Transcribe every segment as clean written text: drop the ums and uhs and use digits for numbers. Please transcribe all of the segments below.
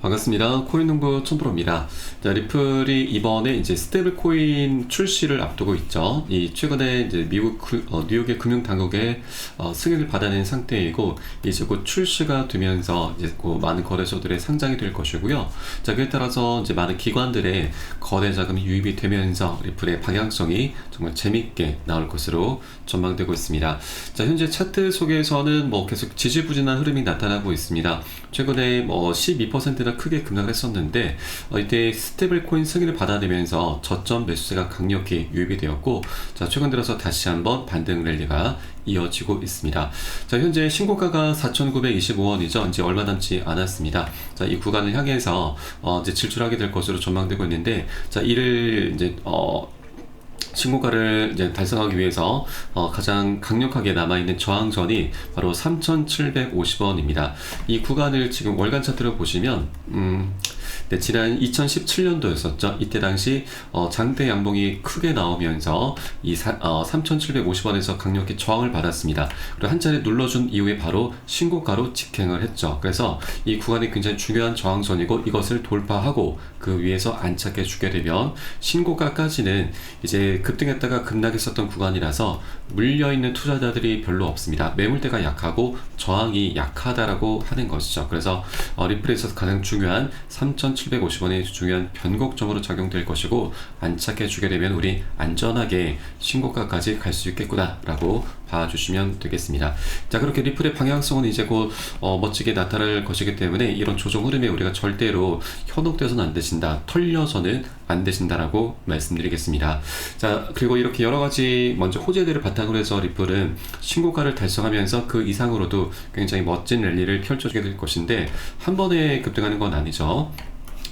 반갑습니다. 코인농부 촌프로입니다. 자, 리플이 이번에 이제 스테이블 코인 출시를 앞두고 있죠. 이 최근에 이제 미국 뉴욕의 금융당국의 승인을 받아낸 상태이고, 이제 곧 출시가 되면서 이제 곧 많은 거래소들의 상장이 될 것이고요. 자, 그에 따라서 이제 많은 기관들의 거래 자금이 유입이 되면서 리플의 방향성이 정말 재밌게 나올 것으로 전망되고 있습니다. 자, 현재 차트 속에서는 계속 지지부진한 흐름이 나타나고 있습니다. 최근에 12%나 크게 급락을 했었는데, 이때 스테이블 코인 승인을 받아내면서 저점 매수세가 강력히 유입이 되었고, 자, 최근 들어서 다시 한번 반등 랠리가 이어지고 있습니다. 자, 현재 신고가가 4,925원이죠. 이제 얼마 남지 않았습니다. 자, 이 구간을 향해서 이제 질주하게 될 것으로 전망되고 있는데, 자, 이를 이제 신고가를 이제 달성하기 위해서 가장 강력하게 남아있는 저항선이 바로 3,750원입니다. 이 구간을 지금 월간 차트로 보시면 네, 지난 2017년도였었죠. 이때 당시 장대 양봉이 크게 나오면서 이 3,750원에서 강력히 저항을 받았습니다. 그리고 한 차례 눌러준 이후에 바로 신고가로 직행을 했죠. 그래서 이 구간이 굉장히 중요한 저항선이고, 이것을 돌파하고 그 위에서 안착해 주게 되면 신고가까지는 이제 급등했다가 급락했었던 구간이라서 물려있는 투자자들이 별로 없습니다. 매물대가 약하고 저항이 약하다라고 하는 것이죠. 그래서 리플에서 가장 중요한 3,750원이 중요한 변곡점으로 작용될 것이고, 안착해 주게 되면 우리 안전하게 신고가까지 갈 수 있겠구나 라고 봐주시면 되겠습니다. 자, 그렇게 리플의 방향성은 이제 곧 멋지게 나타날 것이기 때문에 이런 조정 흐름에 우리가 절대로 현혹돼서는 안 되신다, 털려서는 안 되신다라고 말씀드리겠습니다. 자, 그리고 이렇게 여러 가지 먼저 호재들을 바탕으로 해서 리플은 신고가를 달성하면서 그 이상으로도 굉장히 멋진 랠리를 펼쳐주게 될 것인데, 한 번에 급등하는 건 아니죠.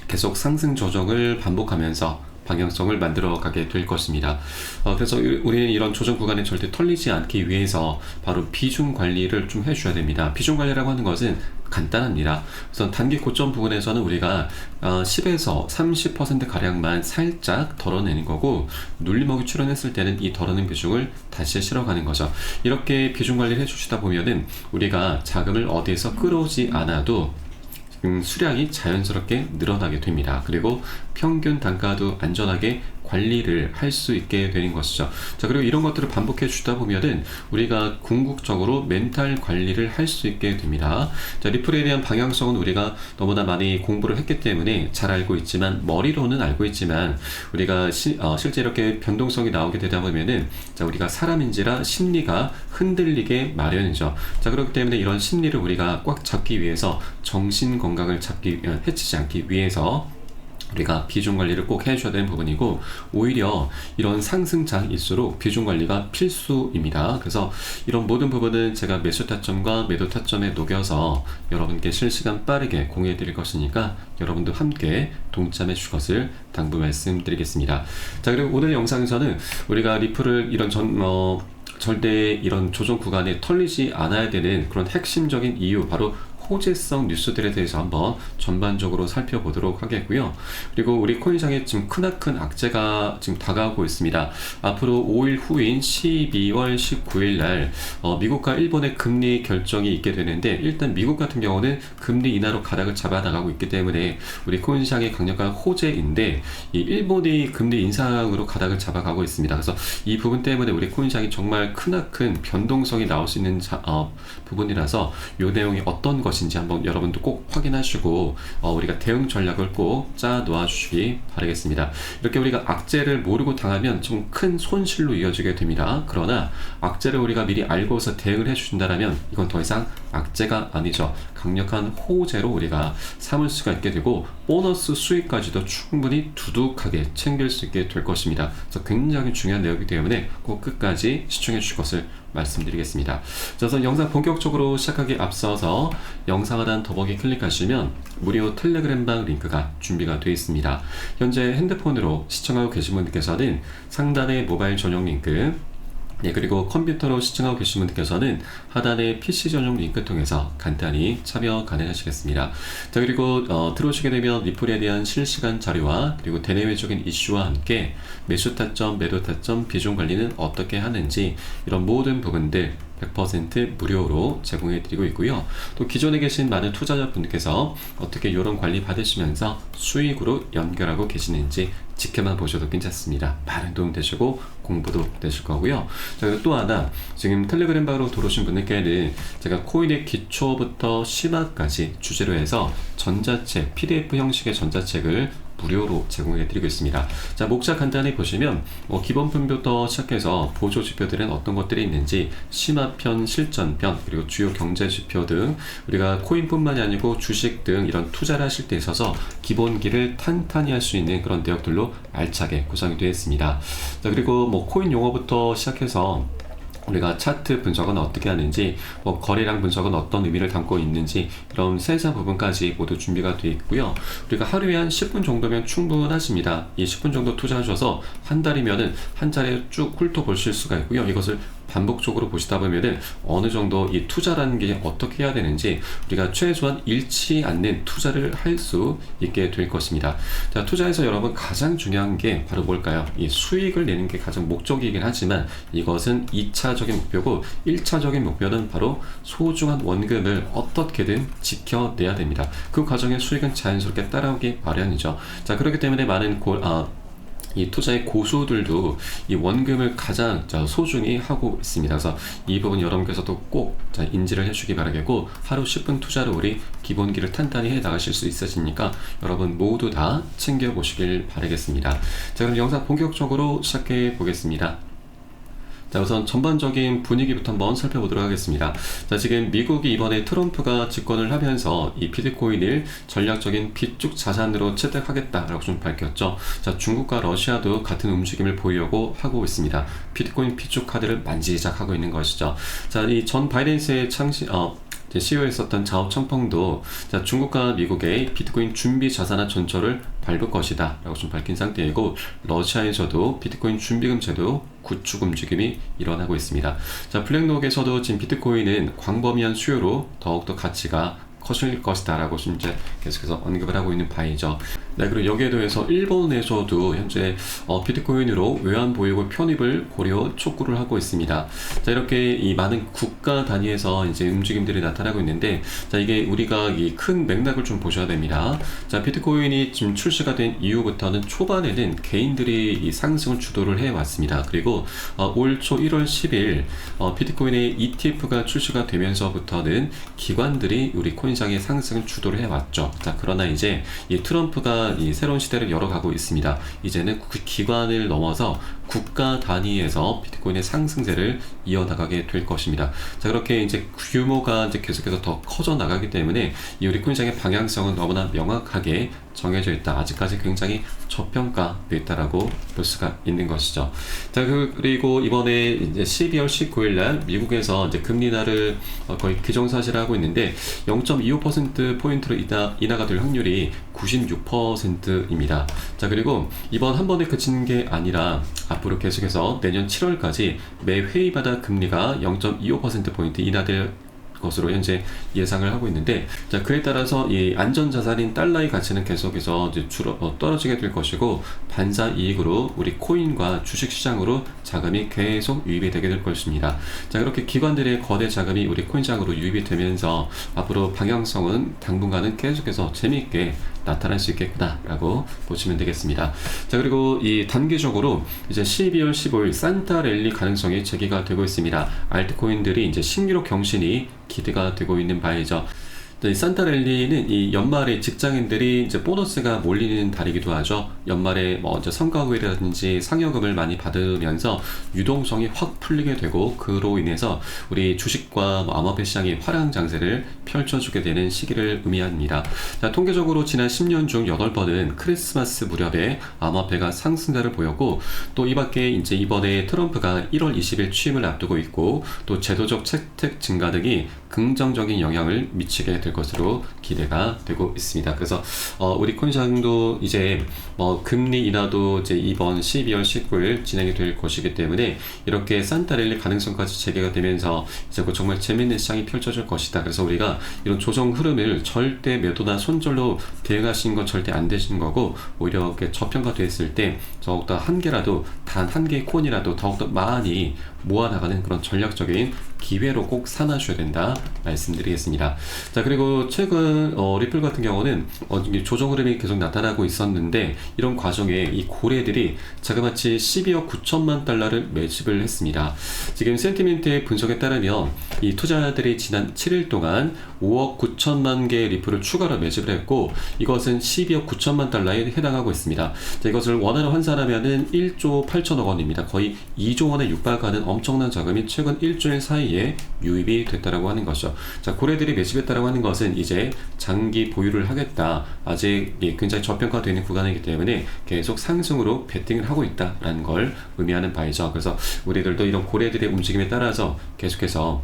계속 상승 조정을 반복하면서 방향성을 만들어 가게 될 것입니다. 그래서 우리는 이런 조정 구간에 절대 털리지 않기 위해서 바로 비중 관리를 좀 해줘야 됩니다. 비중 관리라고 하는 것은 간단합니다. 우선 단기 고점 부분에서는 우리가 10에서 30% 가량만 살짝 덜어내는 거고, 눌림목이 출현했을 때는 이 덜어낸 비중을 다시 실어가는 거죠. 이렇게 비중 관리를 해주시다 보면은 우리가 자금을 어디에서 끌어오지 않아도 수량이 자연스럽게 늘어나게 됩니다. 그리고 평균 단가도 안전하게 관리를 할 수 있게 되는 것이죠. 자, 그리고 이런 것들을 반복해 주다 보면은 우리가 궁극적으로 멘탈 관리를 할 수 있게 됩니다. 자, 리플에 대한 방향성은 우리가 너무나 많이 공부를 했기 때문에 잘 알고 있지만, 머리로는 알고 있지만, 우리가 실제 이렇게 변동성이 나오게 되다 보면은, 자, 우리가 사람인지라 심리가 흔들리게 마련이죠. 자, 그렇기 때문에 이런 심리를 우리가 꽉 잡기 위해서, 정신 건강을 해치지 않기 위해서 우리가 비중 관리를 꼭 해줘야 되는 부분이고, 오히려 이런 상승장일수록 비중 관리가 필수입니다. 그래서 이런 모든 부분은 제가 매수 타점과 매도 타점에 녹여서 여러분께 실시간 빠르게 공유해 드릴 것이니까 여러분도 함께 동참해 주실 것을 당부 말씀드리겠습니다. 자, 그리고 오늘 영상에서는 우리가 리플을 이런 절대 이런 조정 구간에 털리지 않아야 되는 그런 핵심적인 이유, 바로 호재성 뉴스들에 대해서 한번 전반적으로 살펴보도록 하겠고요. 그리고 우리 코인시장에 지금 크나큰 악재가 지금 다가오고 있습니다. 앞으로 5일 후인 12월 19일 날 미국과 일본의 금리 결정이 있게 되는데, 일단 미국 같은 경우는 금리 인하로 가닥을 잡아나가고 있기 때문에 우리 코인시장의 강력한 호재인데, 이 일본이 금리 인상으로 가닥을 잡아가고 있습니다. 그래서 이 부분 때문에 우리 코인시장이 정말 크나큰 변동성이 나올 수 있는 부분이라서 이 내용이 어떤 것인지 한번 여러분도 꼭 확인하시고 우리가 대응 전략을 꼭 짜 놓아 주시기 바라겠습니다. 이렇게 우리가 악재를 모르고 당하면 좀 큰 손실로 이어지게 됩니다. 그러나 악재를 우리가 미리 알고서 대응을 해주신다면 이건 더 이상 악재가 아니죠. 강력한 호재로 우리가 삼을 수가 있게 되고, 보너스 수익까지도 충분히 두둑하게 챙길 수 있게 될 것입니다. 그래서 굉장히 중요한 내용이기 때문에 꼭 끝까지 시청해 주실 것을 말씀드리겠습니다. 그래서 영상 본격적으로 시작하기 앞서서 영상 하단 더보기 클릭하시면 무료 텔레그램방 링크가 준비가 되어 있습니다. 현재 핸드폰으로 시청하고 계신 분들께서는 상단의 모바일 전용 링크, 네, 그리고 컴퓨터로 시청하고 계신 분들께서는 하단의 PC 전용 링크 통해서 간단히 참여 가능하시겠습니다. 자, 그리고 들어오시게 되면 리플에 대한 실시간 자료와 그리고 대내외적인 이슈와 함께 매수 타점, 매도 타점, 비중 관리는 어떻게 하는지, 이런 모든 부분들 100% 무료로 제공해 드리고 있고요. 또 기존에 계신 많은 투자자분들께서 어떻게 이런 관리 받으시면서 수익으로 연결하고 계시는지 지켜만 보셔도 괜찮습니다. 많은 도움 되시고 공부도 되실 거고요. 자, 그리고 또 하나, 지금 텔레그램 방으로 들어오신 분들께는 제가 코인의 기초부터 심화까지 주제로 해서 전자책, PDF 형식의 전자책을 무료로 제공해 드리고 있습니다. 자, 목차 간단히 보시면 기본 분표부터 시작해서 보조 지표들은 어떤 것들이 있는지, 심화편, 실전편, 그리고 주요 경제 지표 등 우리가 코인뿐만이 아니고 주식 등 이런 투자를 하실 때 있어서 기본기를 탄탄히 할 수 있는 그런 내역들로 알차게 구성이 되어 있습니다. 자, 그리고 코인 용어부터 시작해서 우리가 차트 분석은 어떻게 하는지, 거래량 분석은 어떤 의미를 담고 있는지, 이런 세세한 부분까지 모두 준비가 되어 있고요. 우리가 하루에 한 10분 정도면 충분하십니다. 이 10분 정도 투자하셔서 한 달이면은 한 자리에 쭉 훑어보실 수가 있고요. 이것을 반복적으로 보시다 보면은 어느 정도 이 투자라는 게 어떻게 해야 되는지 우리가 최소한 잃지 않는 투자를 할 수 있게 될 것입니다. 자, 투자에서 여러분 가장 중요한 게 바로 뭘까요? 이 수익을 내는 게 가장 목적이긴 하지만 이것은 2차적인 목표고, 1차적인 목표는 바로 소중한 원금을 어떻게든 지켜내야 됩니다. 그 과정에 수익은 자연스럽게 따라오기 마련이죠. 자, 그렇기 때문에 많은 이 투자의 고수들도 이 원금을 가장 소중히 하고 있습니다. 그래서 이 부분 여러분께서도 꼭 인지를 해주기 바라겠고, 하루 10분 투자로 우리 기본기를 탄탄히 해 나가실 수 있으시니까 여러분 모두 다 챙겨보시길 바라겠습니다. 자, 그럼 영상 본격적으로 시작해 보겠습니다. 자, 우선 전반적인 분위기부터 한번 살펴보도록 하겠습니다. 자, 지금 미국이 이번에 트럼프가 집권을 하면서 이 비트코인을 전략적인 비축 자산으로 채택하겠다라고 좀 밝혔죠. 자, 중국과 러시아도 같은 움직임을 보이려고 하고 있습니다. 비트코인 비축 카드를 만지작하고 있는 것이죠. 자, 이 전 바이낸스의 CEO였었던 자오 청펑도 중국과 미국의 비트코인 준비 자산화 전철을 밟을 것이다 라고 좀 밝힌 상태이고, 러시아에서도 비트코인 준비금 제도 구축 움직임이 일어나고 있습니다. 자, 블랙록에서도 지금 비트코인은 광범위한 수요로 더욱더 가치가 커질 것이다 라고 이제 계속해서 언급을 하고 있는 바이죠. 네, 그리고 여기에 대해서 일본에서도 현재 비트코인으로 외환보유고 편입을 고려 촉구를 하고 있습니다. 자, 이렇게 이 많은 국가 단위에서 이제 움직임들이 나타나고 있는데, 자, 이게 우리가 이 큰 맥락을 좀 보셔야 됩니다. 자, 비트코인이 지금 출시가 된 이후부터는 초반에는 개인들이 이 상승을 주도를 해 왔습니다. 그리고 올 초 1월 10일 비트코인의 ETF가 출시가 되면서부터는 기관들이 우리 코인상의 상승을 주도를 해 왔죠. 자, 그러나 이제 이 트럼프가 이 새로운 시대를 열어가고 있습니다. 이제는 그 기관을 넘어서 국가 단위에서 비트코인의 상승세를 이어나가게 될 것입니다. 자, 그렇게 이제 규모가 이제 계속해서 더 커져 나가기 때문에 이 우리 코인상의 방향성은 너무나 명확하게 정해져 있다. 아직까지 굉장히 저평가되어 있다라고 볼 수가 있는 것이죠. 자, 그리고 이번에 이제 12월 19일 날 미국에서 이제 금리 인하를 거의 기정사실하고 있는데 0.25% 포인트로 인하가 될 확률이 96%입니다. 자, 그리고 이번 한 번에 그치는 게 아니라 앞으로 계속해서 내년 7월까지 매 회의마다 금리가 0.25% 포인트 인하될 것으로 현재 예상을 하고 있는데, 자, 그에 따라서 이 안전자산인 달러의 가치는 계속해서 이제 떨어지게 될 것이고, 반사 이익으로 우리 코인과 주식시장으로 자금이 계속 유입이 되게 될 것입니다. 자, 그렇게 기관들의 거대 자금이 우리 코인시장으로 유입이 되면서 앞으로 방향성은 당분간은 계속해서 재미있게 나타날 수 있겠구나라고 보시면 되겠습니다. 자, 그리고 이 단기적으로 이제 12월 15일 산타 랠리 가능성이 제기가 되고 있습니다. 알트코인들이 이제 신기록 경신이 기대가 되고 있는 바이죠. 이 산타 랠리는 이 연말에 직장인들이 이제 보너스가 몰리는 달이기도 하죠. 연말에 이제 성과 후회라든지 상여금을 많이 받으면서 유동성이 확 풀리게 되고, 그로 인해서 우리 주식과 암호화폐 시장이 화려한 장세를 펼쳐주게 되는 시기를 의미합니다. 자, 통계적으로 지난 10년 중 8번은 크리스마스 무렵에 암호화폐가 상승세를 보였고, 또 이 밖에 이제 이번에 트럼프가 1월 20일 취임을 앞두고 있고, 또 제도적 채택 증가 등이 긍정적인 영향을 미치게 될 것으로 기대가 되고 있습니다. 그래서 우리 코인시장도 이제 금리 인하도 이제 이번 12월 19일 진행이 될 것이기 때문에 이렇게 산타 랠리 가능성까지 재개가 되면서 이제 정말 재밌는 시장이 펼쳐질 것이다. 그래서 우리가 이런 조정 흐름을 절대 매도나 손절로 대응하시는 건 절대 안 되시는 거고, 오히려 이렇게 저평가됐을 때 더욱더 한 개라도, 단 한 개의 코인이라도 더욱더 많이 모아나가는 그런 전략적인 기회로 꼭 삼아줘야 된다 말씀드리겠습니다. 자, 그리고 최근 리플 같은 경우는 이게 조정 흐름이 계속 나타나고 있었는데 이런 과정에 이 고래들이 자그마치 12억 9천만 달러를 매집을 했습니다. 지금 센티멘트의 분석에 따르면 이 투자자들이 지난 7일 동안 5억 9천만 개의 리플을 추가로 매집을 했고 이것은 12억 9천만 달러에 해당하고 있습니다. 자, 이것을 원화로 환산하면은 1조 8천억 원입니다. 거의 2조 원에 육박하는 엄청난 자금이 최근 일주일 사이에 유입이 됐다라고 하는 것이죠. 자, 고래들이 매집했다라고 하는 것은 이제 장기 보유를 하겠다. 아직 굉장히 저평가되어 있는 구간이기 때문에 계속 상승으로 베팅을 하고 있다라는 걸 의미하는 바이죠. 그래서 우리들도 이런 고래들의 움직임에 따라서 계속해서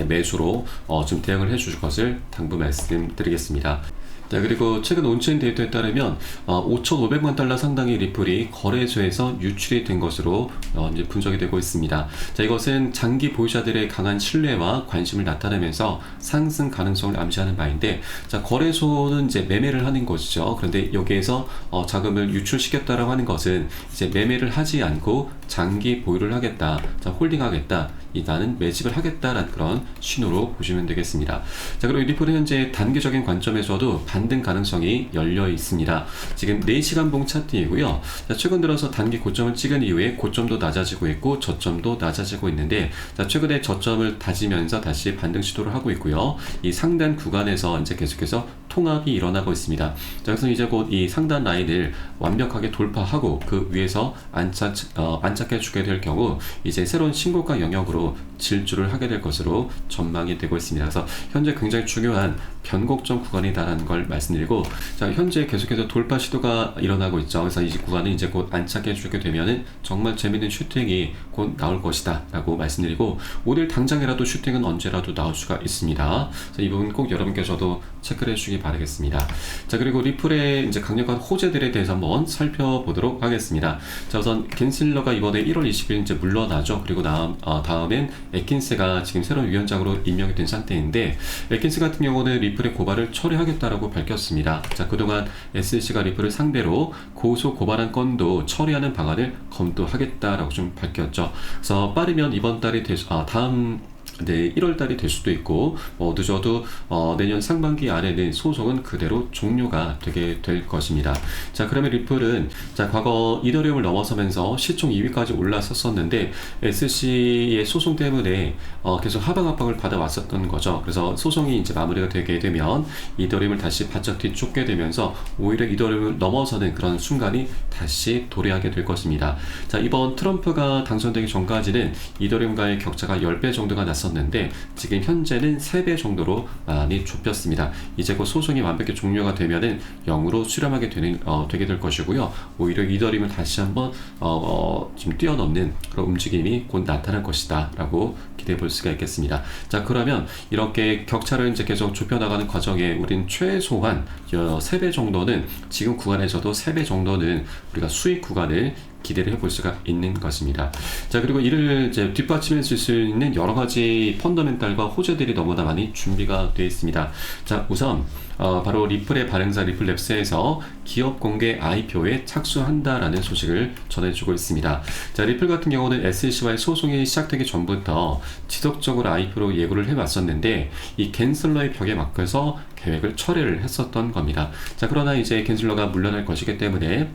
매수로 좀 대응을 해주실 것을 당부 말씀드리겠습니다. 자, 그리고 최근 온체인 데이터에 따르면 5,500만 달러 상당의 리플이 거래소에서 유출이 된 것으로 이제 분석이 되고 있습니다. 자, 이것은 장기 보유자들의 강한 신뢰와 관심을 나타내면서 상승 가능성을 암시하는 바인데, 자, 거래소는 이제 매매를 하는 것이죠. 그런데 여기에서 자금을 유출시켰다라고 하는 것은 이제 매매를 하지 않고 장기 보유를 하겠다, 자, 홀딩하겠다, 나는 매집을 하겠다라는 그런 신호로 보시면 되겠습니다. 자, 그리고 리플은 현재 단기적인 관점에서도 반등 가능성이 열려 있습니다. 지금 4시간 봉 차트이고요. 자, 최근 들어서 단기 고점을 찍은 이후에 고점도 낮아지고 있고 저점도 낮아지고 있는데, 자, 최근에 저점을 다지면서 다시 반등 시도를 하고 있고요. 이 상단 구간에서 이제 계속해서 통합이 일어나고 있습니다. 자, 그래서 이제 곧 이 상단 라인을 완벽하게 돌파하고 그 위에서 안착해 주게 될 경우 이제 새로운 신고가 영역으로 질주를 하게 될 것으로 전망이 되고 있습니다. 그래서 현재 굉장히 중요한 변곡점 구간이다라는 걸 말씀드리고, 자, 현재 계속해서 돌파 시도가 일어나고 있죠. 그래서 이 구간은 이제 곧 안착해 주게 되면은 정말 재밌는 슈팅이 곧 나올 것이다 라고 말씀드리고, 오늘 당장이라도 슈팅은 언제라도 나올 수가 있습니다. 그래서 이 부분 꼭 여러분께서도 체크를 해주시기 바라겠습니다. 자, 그리고 리플의 이제 강력한 호재들에 대해서 한번 살펴보도록 하겠습니다. 자, 우선 겐슬러가 이번에 1월 20일 이제 물러나죠. 그리고 다음엔 애킨스가 지금 새로운 위원장으로 임명이 된 상태인데, 애킨스 같은 경우는 리플의 고발을 처리하겠다라고 밝혔습니다. 자, 그동안 SEC가 리플을 상대로 고소 고발한 건도 처리하는 방안을 검토하겠다라고 좀 밝혔죠. 그래서 빠르면 이번 달이 다음 1월 달이 될 수도 있고, 늦어도 내년 상반기 안에는 소송은 그대로 종료가 되게 될 것입니다. 자, 그러면 리플은 자, 과거 이더리움을 넘어서면서 시총 2위까지 올라섰었는데 SC의 소송 때문에 계속 하방 압박을 받아왔었던 거죠. 그래서 소송이 이제 마무리가 되게 되면 이더리움을 다시 바짝 뒤쫓게 되면서 오히려 이더리움을 넘어서는 그런 순간이 다시 도래하게 될 것입니다. 자, 이번 트럼프가 당선되기 전까지는 이더리움과의 격차가 10배 정도가 났었는데 지금 현재는 3배 정도로 많이 좁혔습니다. 이제 곧 소송이 완벽히 종료가 되면은 0으로 수렴하게 되게 될 것이고요. 오히려 이더리움을 다시 한번 지금 뛰어넘는 그런 움직임이 곧 나타날 것이다 라고 기대해 볼 수가 있겠습니다. 자, 그러면 이렇게 격차를 이제 계속 좁혀나가는 과정에 우린 최소한 3배 정도는, 지금 구간에서도 3배 정도는 우리가 수익 구간을 기대를 해볼 수가 있는 것입니다. 자, 그리고 이를 이제 뒷받침해 줄 수 있는 여러 가지 펀더멘탈과 호재들이 너무나 많이 준비가 되어 있습니다. 자, 우선 바로 리플의 발행사 리플랩스에서 기업 공개 IPO에 착수한다라는 소식을 전해주고 있습니다. 자, 리플 같은 경우는 SEC와의 소송이 시작되기 전부터 지속적으로 IPO로 예고를 해왔었는데 이 겐슬러의 벽에 막혀서 계획을 철회를 했었던 겁니다. 자, 그러나 이제 겐슬러가 물러날 것이기 때문에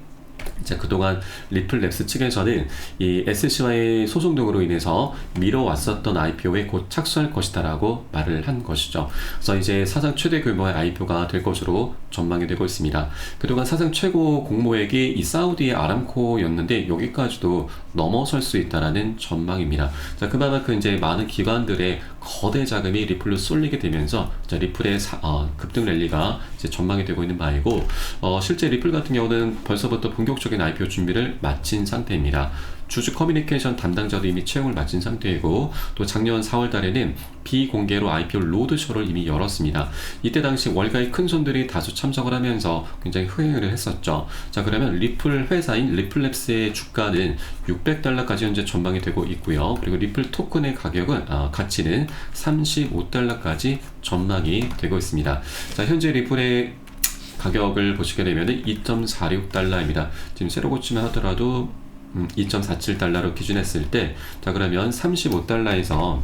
자, 그동안 리플랩스 측에서는 이 SC와의 소송 등으로 인해서 미뤄왔었던 IPO에 곧 착수할 것이다 라고 말을 한 것이죠. 그래서 이제 사상 최대 규모의 IPO가 될 것으로 전망이 되고 있습니다. 그동안 사상 최고 공모액이 이 사우디의 아람코였는데 여기까지도 넘어설 수 있다라는 전망입니다. 자, 그만큼 이제 많은 기관들의 거대 자금이 리플로 쏠리게 되면서 자, 리플의 급등 랠리가 이제 전망이 되고 있는 바이고, 실제 리플 같은 경우는 벌써부터 본격적인 IPO 준비를 마친 상태입니다. 주주 커뮤니케이션 담당자도 이미 채용을 마친 상태이고, 또 작년 4월 달에는 비공개로 IPO 로드쇼를 이미 열었습니다. 이때 당시 월가의 큰 손들이 다수 참석을 하면서 굉장히 흥행을 했었죠. 자, 그러면 리플 회사인 리플랩스의 주가는 $600까지 현재 전망이 되고 있고요. 그리고 리플 토큰의 가치는 $35까지 전망이 되고 있습니다. 자, 현재 리플의 가격을 보시게 되면 $2.46입니다. 지금 새로 고치면 하더라도 $2.47로 기준했을 때, 자, 그러면 $35에서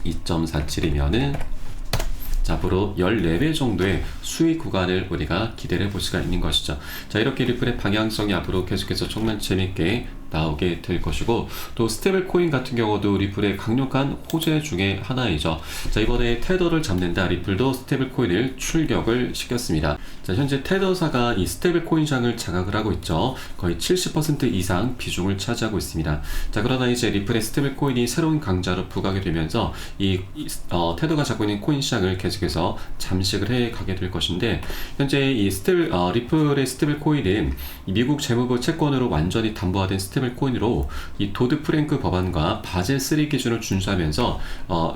2.47이면은 자, 앞으로 14배 정도의 수익 구간을 우리가 기대를 볼 수가 있는 것이죠. 자, 이렇게 리플의 방향성이 앞으로 계속해서 정말 재밌게 나오게 될 것이고, 또 스테이블 코인 같은 경우도 리플의 강력한 호재 중에 하나이죠. 자, 이번에 테더를 잡는다 리플도 스테이블 코인을 출격을 시켰습니다. 자, 현재 테더사가 이 스테이블 코인 시장을 장악을 하고 있죠. 거의 70% 이상 비중을 차지하고 있습니다. 자, 그러나 이제 리플의 스테이블 코인이 새로운 강자로 부각이 되면서 테더가 잡고 있는 코인 시장을 계속해서 잠식을 해 가게 될 것인데, 현재 이 리플의 스테이블 코인은 미국 재무부 채권으로 완전히 담보화된 스테이블 코인으로 이 도드 프랭크 법안과 바젤 3 기준을 준수하면서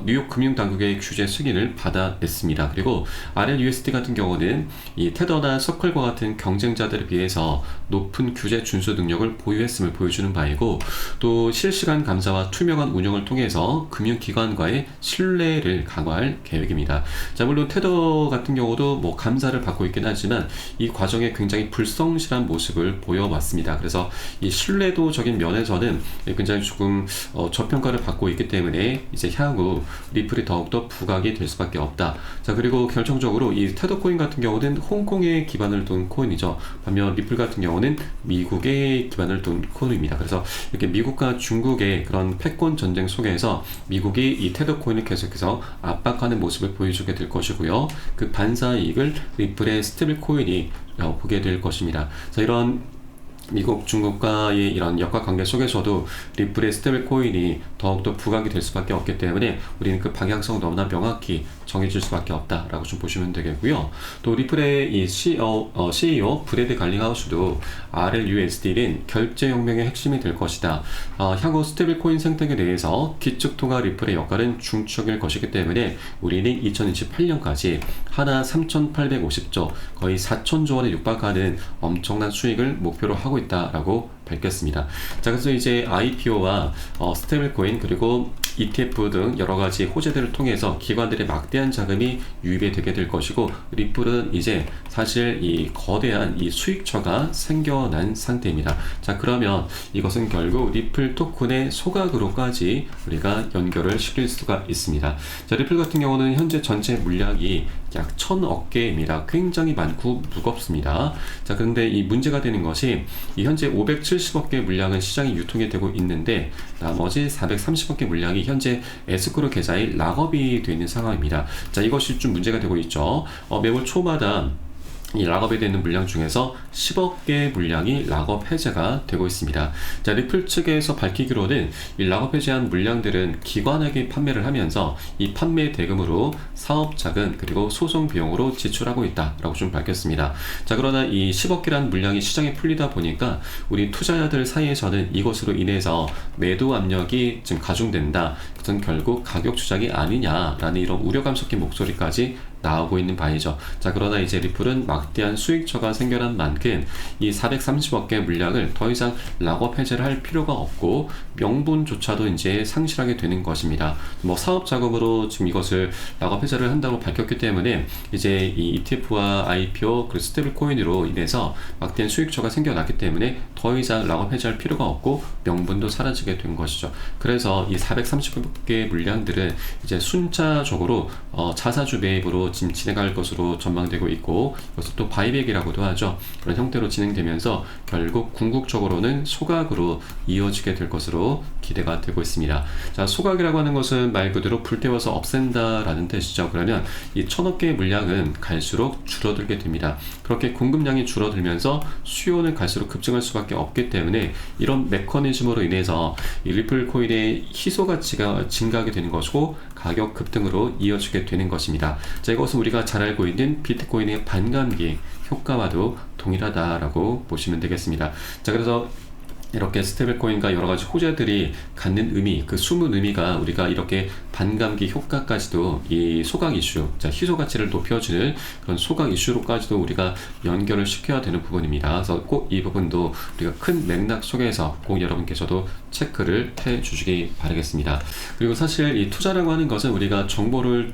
뉴욕 금융당국의 규제 승인을 받아냈습니다. 그리고 RLUSD 같은 경우는 이 테더나 서클과 같은 경쟁자들에 비해서 높은 규제 준수 능력을 보유했음을 보여주는 바이고, 또 실시간 감사와 투명한 운영을 통해서 금융기관과의 신뢰를 강화할 계획입니다. 자, 물론 테더 같은 경우도 뭐 감사를 받고 있긴 하지만 이 과정에 굉장히 불성실한 모습을 보여왔습니다. 그래서 이 신뢰도적인 면에서는 굉장히 조금 저평가를 받고 있기 때문에 이제 향후 리플이 더욱더 부각이 될 수밖에 없다. 자, 그리고 결정적으로 이 테더 코인 같은 경우는 홍콩에 기반을 둔 코인이죠. 반면 리플 같은 경우는 미국에 기반을 둔 코인입니다. 그래서 이렇게 미국과 중국의 그런 패권 전쟁 속에서 미국이 이 테더 코인을 계속해서 압박하는 모습을 보여주게 될 것이고요. 그 반사 이익을 리플의 스테이블 코인이 보게 될 것입니다. 자, 이런 미국, 중국과의 이런 역학관계 속에서도 리플의 스테이블 코인이 더욱더 부각이 될 수밖에 없기 때문에 우리는 그 방향성 너무나 명확히 정해질 수밖에 없다라고 좀 보시면 되겠고요. 또 리플의 이 CEO 브래드 갈링하우스도 RLUSD는 결제혁명의 핵심이 될 것이다. 향후 스테이블 코인 생태계 내에서 기축통화 리플의 역할은 중추적일 것이기 때문에 우리는 2028년까지 하나 3,850조, 거의 4,000조 원에 육박하는 엄청난 수익을 목표로 하고 있다라고 밝혔습니다. 자, 그래서 이제 IPO와 스테이블 코인 그리고 ETF 등 여러 가지 호재들을 통해서 기관들의 막대한 자금이 유입이 되게 될 것이고, 리플은 이제 사실 이 거대한 이 수익처가 생겨난 상태입니다. 자, 그러면 이것은 결국 리플 토큰의 소각으로까지 우리가 연결을 시킬 수가 있습니다. 자, 리플 같은 경우는 현재 전체 물량이 약 1,000억 개입니다. 굉장히 많고 무겁습니다. 자, 그런데 이 문제가 되는 것이 이 현재 570억 개 물량은 시장에 유통이 되고 있는데, 나머지 430억 개 물량이 현재 에스크로 계좌에 락업이 되어 있는 상황입니다. 자, 이것이 좀 문제가 되고 있죠. 매월 초마다 이 락업이 되는 물량 중에서 10억 개의 물량이 락업 해제가 되고 있습니다. 자, 리플 측에서 밝히기로는 이 락업 해제한 물량들은 기관에게 판매를 하면서 이 판매 대금으로 사업 자금 그리고 소송 비용으로 지출하고 있다라고 좀 밝혔습니다. 자, 그러나 이 10억 개라는 물량이 시장에 풀리다 보니까 우리 투자자들 사이에서는 이것으로 인해서 매도 압력이 지금 가중된다. 그것은 결국 가격 추작이 아니냐라는 이런 우려감 섞인 목소리까지 나오고 있는 바이죠. 자, 그러나 이제 리플은 막대한 수익처가 생겨난 만큼 이 430억 개 물량을 더 이상 락업 해제를 할 필요가 없고 명분조차도 이제 상실하게 되는 것입니다. 뭐 사업 자금으로 지금 이것을 락업 해제를 한다고 밝혔기 때문에 이제 이 ETF와 IPO 그리고 스테이블 코인으로 인해서 막대한 수익처가 생겨났기 때문에 더 이상 락업 해제할 필요가 없고 명분도 사라지게 된 것이죠. 그래서 이 430억 개의 물량들은 이제 순차적으로 자사주 매입으로 지금 진행할 것으로 전망되고 있고, 이것을 또 바이백이라고도 하죠. 그런 형태로 진행되면서 결국 궁극적으로는 소각으로 이어지게 될 것으로 기대가 되고 있습니다. 자, 소각이라고 하는 것은 말 그대로 불태워서 없앤다라는 뜻이죠. 그러면 이 1,000억 개의 물량은 갈수록 줄어들게 됩니다. 그렇게 공급량이 줄어들면서 수요는 갈수록 급증할 수밖에 없기 때문에 이런 메커니즘으로 인해서 이 리플 코인의 희소 가치가 증가하게 되는 것이고 가격 급등으로 이어지게 되는 것입니다. 자, 이것은 우리가 잘 알고 있는 비트코인의 반감기 효과와도 동일하다라고 보시면 되겠습니다. 자, 그래서 이렇게 스테이블 코인과 여러 가지 호재들이 갖는 의미, 그 숨은 의미가 우리가 이렇게 반감기 효과까지도 이 소각 이슈, 자, 희소 가치를 높여주는 그런 소각 이슈로까지도 우리가 연결을 시켜야 되는 부분입니다. 그래서 꼭 이 부분도 우리가 큰 맥락 속에서 꼭 여러분께서도 체크를 해 주시기 바라겠습니다. 그리고 사실 이 투자라고 하는 것은 우리가 정보를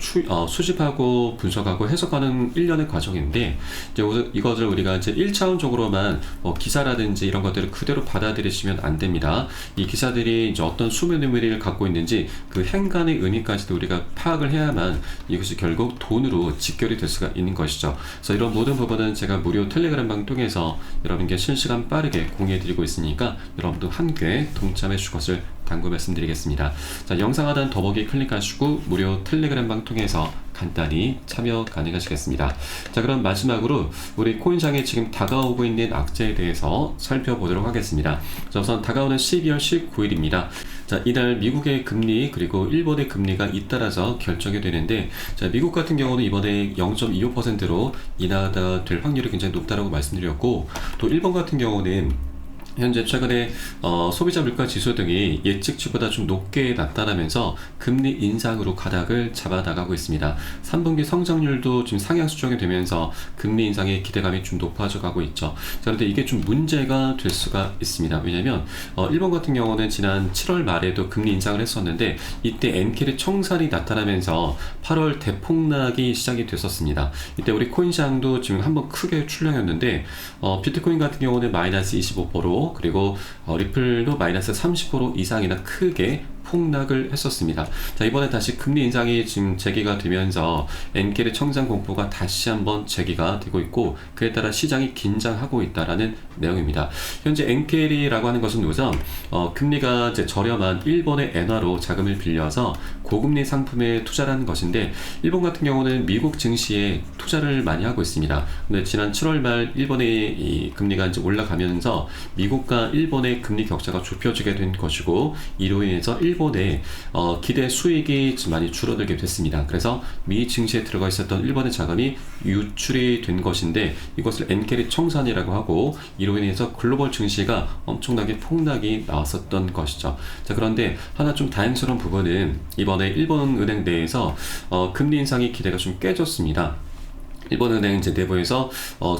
수집하고 분석하고 해석하는 일련의 과정인데, 이제 이것을 우리가 이제 1차원적으로만 기사라든지 이런 것들을 그대로 받아들이지 내리시면 안 됩니다. 이 기사들이 이제 어떤 수면 의미를 갖고 있는지 그 행간의 의미까지도 우리가 파악을 해야만 이것이 결국 돈으로 직결이 될 수가 있는 것이죠. 그래서 이런 모든 부분은 제가 무료 텔레그램방 통해서 여러분께 실시간 빠르게 공유해드리고 있으니까 여러분도 함께 동참해 주실 것을 당부 말씀드리겠습니다. 자, 영상 하단 더보기 클릭하시고 무료 텔레그램방 통해서 간단히 참여 가능하시겠습니다. 자, 그럼 마지막으로 우리 코인장에 지금 다가오고 있는 악재에 대해서 살펴보도록 하겠습니다. 자, 우선 다가오는 12월 19일입니다. 자, 이날 미국의 금리 그리고 일본의 금리가 잇따라서 결정이 되는데, 자, 미국 같은 경우는 이번에 0.25%로 인하가 될 확률이 굉장히 높다고 말씀드렸고, 또 일본 같은 경우는 현재 최근에 소비자 물가 지수 등이 예측치보다 좀 높게 나타나면서 금리 인상으로 가닥을 잡아나가고 있습니다. 3분기 성장률도 지금 상향 수정이 되면서 금리 인상의 기대감이 좀 높아져 가고 있죠. 자, 그런데 이게 좀 문제가 될 수가 있습니다. 왜냐하면 일본 같은 경우는 지난 7월 말에도 금리 인상을 했었는데 이때 엔킬의 청산이 나타나면서 8월 대폭락이 시작이 됐었습니다. 이때 우리 코인시장도 지금 한번 크게 출렁였는데 비트코인 같은 경우는 마이너스 25%, 그리고 리플도 마이너스 30% 이상이나 크게 폭락을 했었습니다. 자, 이번에 다시 금리 인상이 지금 재개가 되면서 엔켈의 청산 공포가 다시 한번 재개가 되고 있고, 그에 따라 시장이 긴장하고 있다라는 내용입니다. 현재 엔켈이라고 하는 것은 우선 금리가 이제 저렴한 일본의 엔화로 자금을 빌려서 고금리 상품에 투자하는 것인데, 일본 같은 경우는 미국 증시에 투자를 많이 하고 있습니다. 근데 지난 7월 말 일본의 이 금리가 이제 올라가면서 미국과 일본의 금리 격차가 좁혀지게 된 것이고, 이로 인해서 일본의 기대 수익이 많이 줄어들게 됐습니다. 그래서 미 증시에 들어가 있었던 일본의 자금이 유출이 된 것인데, 이것을 엔켈의 청산이라고 하고, 이로 인해서 글로벌 증시가 엄청나게 폭락이 나왔었던 것이죠. 자, 그런데 하나 좀 다행스러운 부분은 이번에 일본 은행 내에서 금리 인상의 기대가 좀 깨졌습니다. 일본은행 이제 내부에서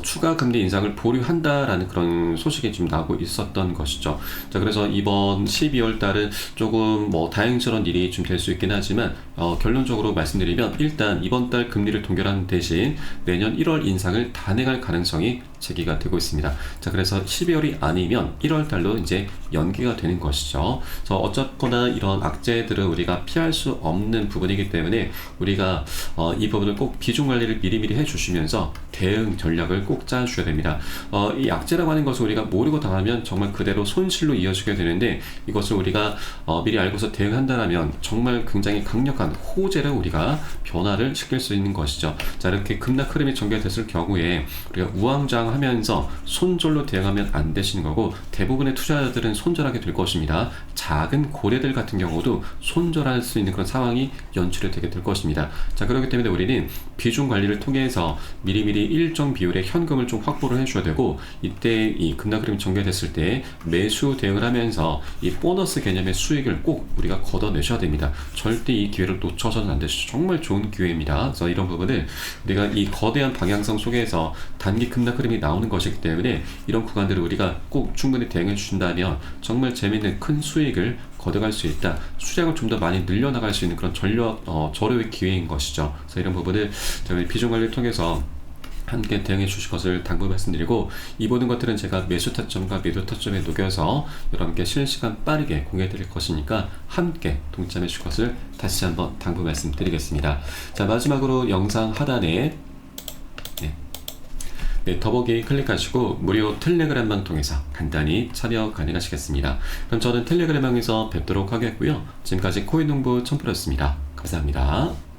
추가 금리 인상을 보류한다라는 그런 소식이 좀 나오고 있었던 것이죠. 자, 그래서 이번 12월 달은 조금 다행스러운 일이 좀 될 수 있긴 하지만 결론적으로 말씀드리면 일단 이번 달 금리를 동결하는 대신 내년 1월 인상을 단행할 가능성이 제기가 되고 있습니다. 자, 그래서 12월이 아니면 1월 달로 이제 연기가 되는 것이죠. 그래서 어쨌거나 이런 악재들은 우리가 피할 수 없는 부분이기 때문에 우리가 이 부분을 꼭 비중 관리를 미리미리 해주시면서 대응 전략을 꼭 짜주셔야 됩니다. 이 악재라고 하는 것을 우리가 모르고 당하면 정말 그대로 손실로 이어지게 되는데, 이것을 우리가 미리 알고서 대응한다면 정말 굉장히 강력한 호재를 우리가 변화를 시킬 수 있는 것이죠. 자, 이렇게 급락 흐름이 전개됐을 경우에 우리가 우왕좌왕하면서 손절로 대응하면 안 되시는 거고, 대부분의 투자자들은 손절하게 될 것입니다. 작은 고래들 같은 경우도 손절할 수 있는 그런 상황이 연출이 되게 될 것입니다. 자, 그렇기 때문에 우리는 비중 관리를 통해서 미리미리 일정 비율의 현금을 좀 확보를 해줘야 되고, 이때 이 급락 흐름이 전개됐을 때 매수 대응을 하면서 이 보너스 개념의 수익을 꼭 우리가 걷어내셔야 됩니다. 절대 이 기회를 놓쳐서는 안 되시죠. 정말 좋은 기회입니다. 그래서 이런 부분을 우리가 이 거대한 방향성 속에서 단기 급락 흐름이 나오는 것이기 때문에 이런 구간들을 우리가 꼭 충분히 대응해 주신다면 정말 재미있는 큰 수익을 거둬갈 수 있다. 수량을 좀 더 많이 늘려나갈 수 있는 그런 저렴의 기회인 것이죠. 그래서 이런 부분을 저희 비중 관리를 통해서 함께 대응해 주실 것을 당부 말씀드리고, 이 모든 것들은 제가 매수 타점과 매도 타점에 녹여서 여러분께 실시간 빠르게 공유해 드릴 것이니까 함께 동참해 주실 것을 다시 한번 당부 말씀드리겠습니다. 자, 마지막으로 영상 하단에 더보기 클릭하시고 무료 텔레그램방 통해서 간단히 참여 가능하시겠습니다. 그럼 저는 텔레그램방에서 뵙도록 하겠고요. 지금까지 코인농부 첨프였습니다. 감사합니다.